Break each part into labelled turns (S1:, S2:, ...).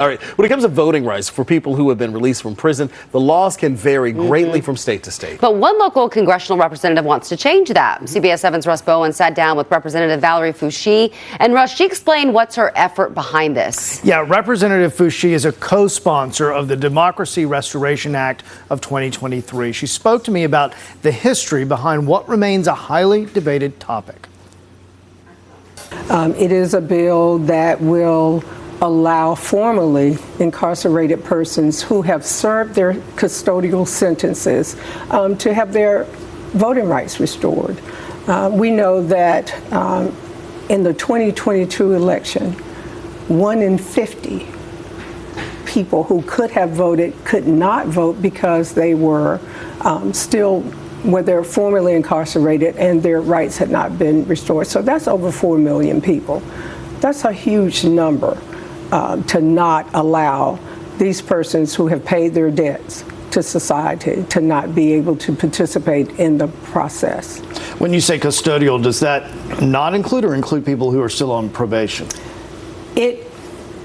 S1: All right. When it comes to voting rights for people who have been released from prison, the laws can vary greatly from state to state.
S2: But one local congressional representative wants to change that. CBS 7's Russ Bowen sat down with Representative Valerie Foushee. And Russ, she explained what's her effort behind this.
S3: Yeah, Representative Foushee is a co-sponsor of the Democracy Restoration Act of 2023. She spoke to me about the history behind what remains a highly debated topic.
S4: It is a bill that will allow formerly incarcerated persons who have served their custodial sentences to have their voting rights restored. We know that in the 2022 election, 1 in 50 people who could have voted could not vote because they were they're formerly incarcerated and their rights had not been restored. So that's over 4 million people. That's a huge number. To not allow these persons who have paid their debts to society to not be able to participate in the process.
S3: When you say custodial, does that not include or include people who are still on probation?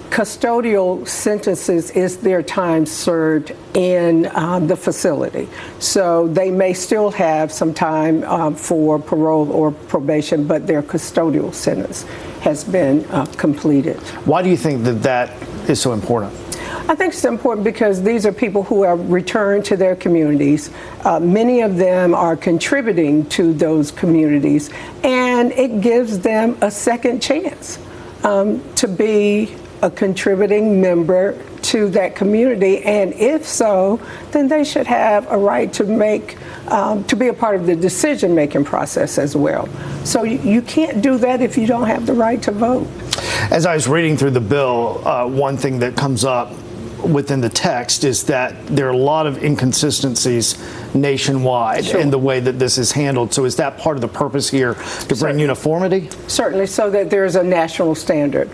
S4: Custodial sentences is their time served in the facility. So they may still have some time for parole or probation, but their custodial sentence has been completed.
S3: Why do you think that is so important?
S4: I think it's important because these are people who have returned to their communities. Many of them are contributing to those communities, and it gives them a second chance to be a contributing member to that community, and if so, then they should have a right to be a part of the decision-making process as well. So you can't do that if you don't have the right to vote.
S3: As I was reading through the bill, one thing that comes up within the text is that there are a lot of inconsistencies nationwide in the way that this is handled. So is that part of the purpose here to bring uniformity? Certainly,
S4: so that there's a national standard.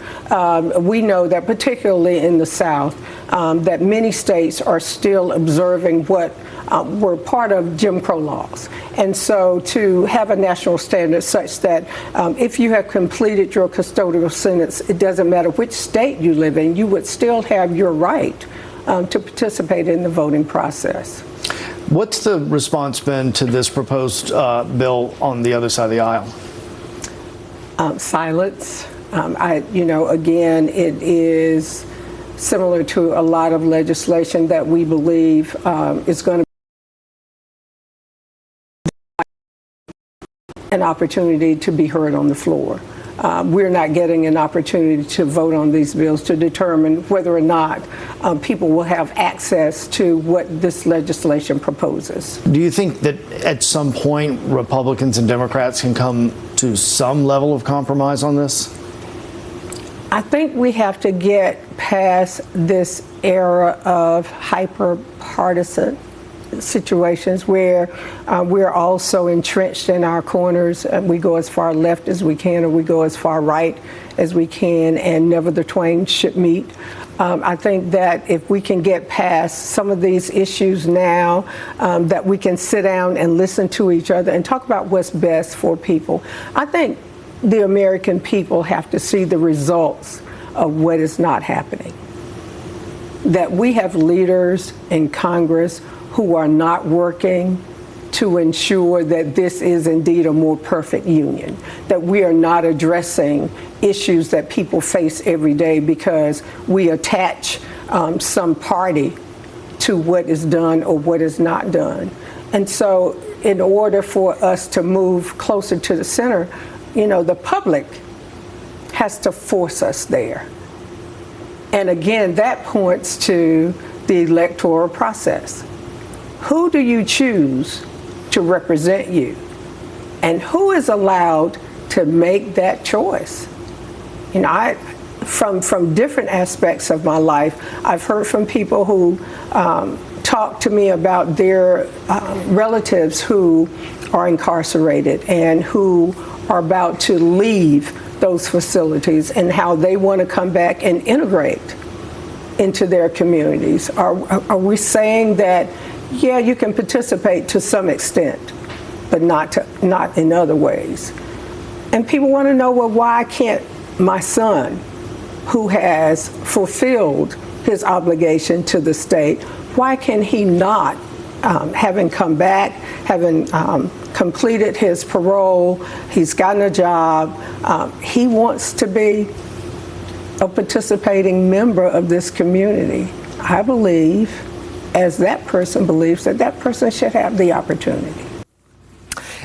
S4: We know that particularly in the South, that many states are still observing what were part of Jim Crow laws. And so to have a national standard such that if you have completed your custodial sentence, it doesn't matter which state you live in, you would still have your right to participate in the voting process.
S3: What's the response been to this proposed bill on the other side of the aisle?
S4: Silence. Again, it is similar to a lot of legislation that we believe is going to an opportunity to be heard on the floor. We're not getting an opportunity to vote on these bills to determine whether or not people will have access to what this legislation proposes.
S3: Do you think that at some point Republicans and Democrats can come to some level of compromise on this?
S4: I think we have to get past this era of hyper-partisan situations where we're also entrenched in our corners and we go as far left as we can or we go as far right as we can, and never the twain should meet. I think that if we can get past some of these issues now, that we can sit down and listen to each other and talk about what's best for people. I think the American people have to see the results of what is not happening. That we have leaders in Congress who are not working to ensure that this is indeed a more perfect union, that we are not addressing issues that people face every day because we attach some party to what is done or what is not done. And so in order for us to move closer to the center, the public has to force us there. And again, that points to the electoral process. Who do you choose to represent you? And who is allowed to make that choice? From different aspects of my life, I've heard from people who talk to me about their relatives who are incarcerated and who are about to leave those facilities and how they want to come back and integrate into their communities. Are we saying that, yeah, you can participate to some extent, but not in other ways? And people want to know, well, why can't my son, who has fulfilled his obligation to the state, why can he not, having come back, having completed his parole, he's gotten a job, he wants to be a participating member of this community. I believe, as that person believes, that that person should have the opportunity.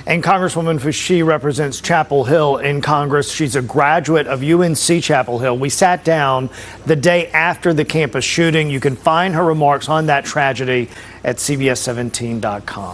S3: And Congresswoman Foushee represents Chapel Hill in Congress. She's a graduate of UNC Chapel Hill. We sat down the day after the campus shooting. You can find her remarks on that tragedy at CBS17.com.